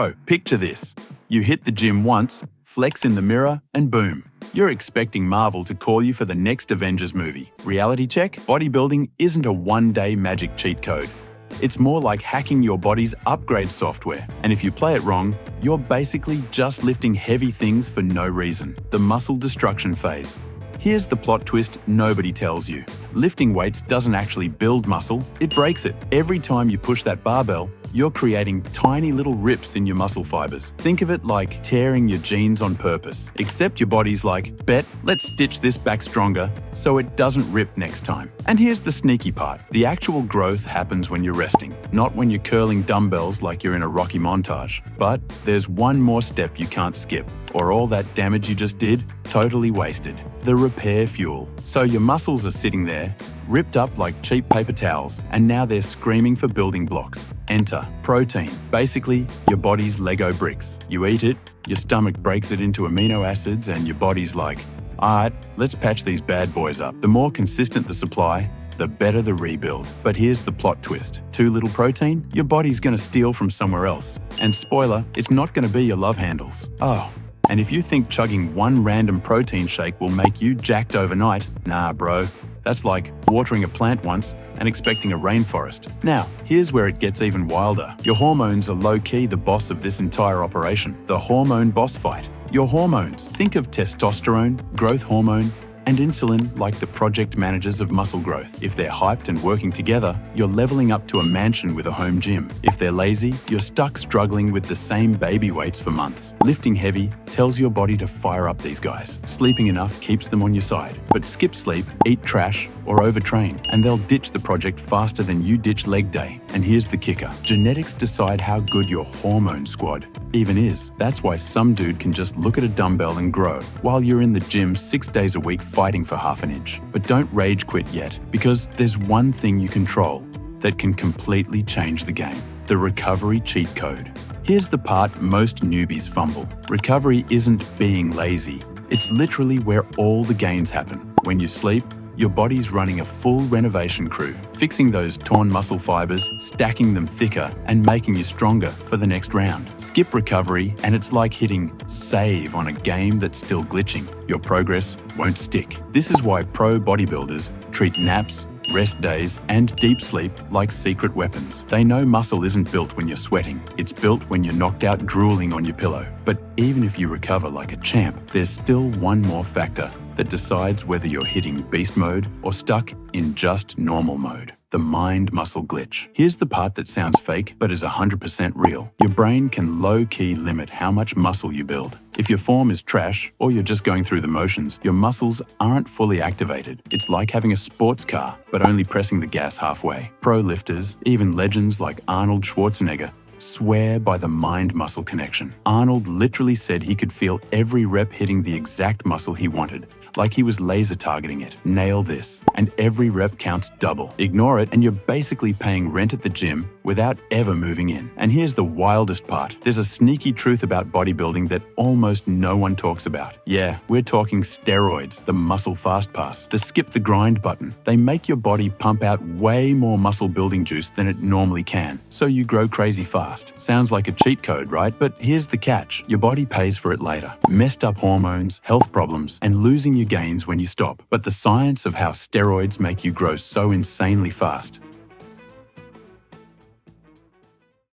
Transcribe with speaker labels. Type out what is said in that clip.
Speaker 1: Bro, picture this. You hit the gym once, flex in the mirror, and boom. You're expecting Marvel to call you for the next Avengers movie. Reality check? Bodybuilding isn't a one-day magic cheat code. It's more like hacking your body's upgrade software. And if you play it wrong, you're basically just lifting heavy things for no reason. The muscle destruction phase. Here's the plot twist nobody tells you. Lifting weights doesn't actually build muscle, it breaks it. Every time you push that barbell, you're creating tiny little rips in your muscle fibers. Think of it like tearing your jeans on purpose. Except your body's like, bet, let's stitch this back stronger so it doesn't rip next time. And here's the sneaky part. The actual growth happens when you're resting, not when you're curling dumbbells like you're in a Rocky montage. But there's one more step you can't skip, or all that damage you just did, totally wasted. The repair fuel. So your muscles are sitting there, ripped up like cheap paper towels, and now they're screaming for building blocks. Enter protein, basically your body's Lego bricks. You eat it, your stomach breaks it into amino acids, and your body's like, alright, let's patch these bad boys up. The more consistent the supply, the better the rebuild. But here's the plot twist. Too little protein? Your body's gonna steal from somewhere else. And spoiler, it's not gonna be your love handles. Oh. And if you think chugging one random protein shake will make you jacked overnight, nah bro, that's like watering a plant once and expecting a rainforest. Now, here's where it gets even wilder. Your hormones are low-key the boss of this entire operation. The hormone boss fight. Your hormones. Think of testosterone, growth hormone, and insulin like the project managers of muscle growth. If they're hyped and working together, you're leveling up to a mansion with a home gym. If they're lazy, you're stuck struggling with the same baby weights for months. Lifting heavy tells your body to fire up these guys. Sleeping enough keeps them on your side. But skip sleep, eat trash, or overtrain, and they'll ditch the project faster than you ditch leg day. And here's the kicker. Genetics decide how good your hormone squad even is. That's why some dude can just look at a dumbbell and grow, while you're in the gym 6 days a week fighting for half an inch. But don't rage quit yet, because there's one thing you control that can completely change the game. The recovery cheat code. Here's the part most newbies fumble. Recovery isn't being lazy. It's literally where all the gains happen. When you sleep, your body's running a full renovation crew, fixing those torn muscle fibers, stacking them thicker, and making you stronger for the next round. Skip recovery, and it's like hitting save on a game that's still glitching. Your progress won't stick. This is why pro bodybuilders treat naps, rest days, and deep sleep like secret weapons. They know muscle isn't built when you're sweating. It's built when you're knocked out drooling on your pillow. But even if you recover like a champ, there's still one more factor that decides whether you're hitting beast mode or stuck in just normal mode. The mind-muscle glitch. Here's the part that sounds fake but is 100% real. Your brain can low-key limit how much muscle you build. If your form is trash or you're just going through the motions, your muscles aren't fully activated. It's like having a sports car but only pressing the gas halfway. Pro lifters, even legends like Arnold Schwarzenegger, swear by the mind-muscle connection. Arnold literally said he could feel every rep hitting the exact muscle he wanted, like he was laser targeting it. Nail this, and every rep counts double. Ignore it, and you're basically paying rent at the gym without ever moving in. And here's the wildest part. There's a sneaky truth about bodybuilding that almost no one talks about. Yeah, we're talking steroids, the muscle fast pass, the skip the grind button. They make your body pump out way more muscle building juice than it normally can, so you grow crazy fast. Sounds like a cheat code, right? But here's the catch. Your body pays for it later. Messed up hormones, health problems, and losing your gains when you stop. But the science of how steroids make you grow so insanely fast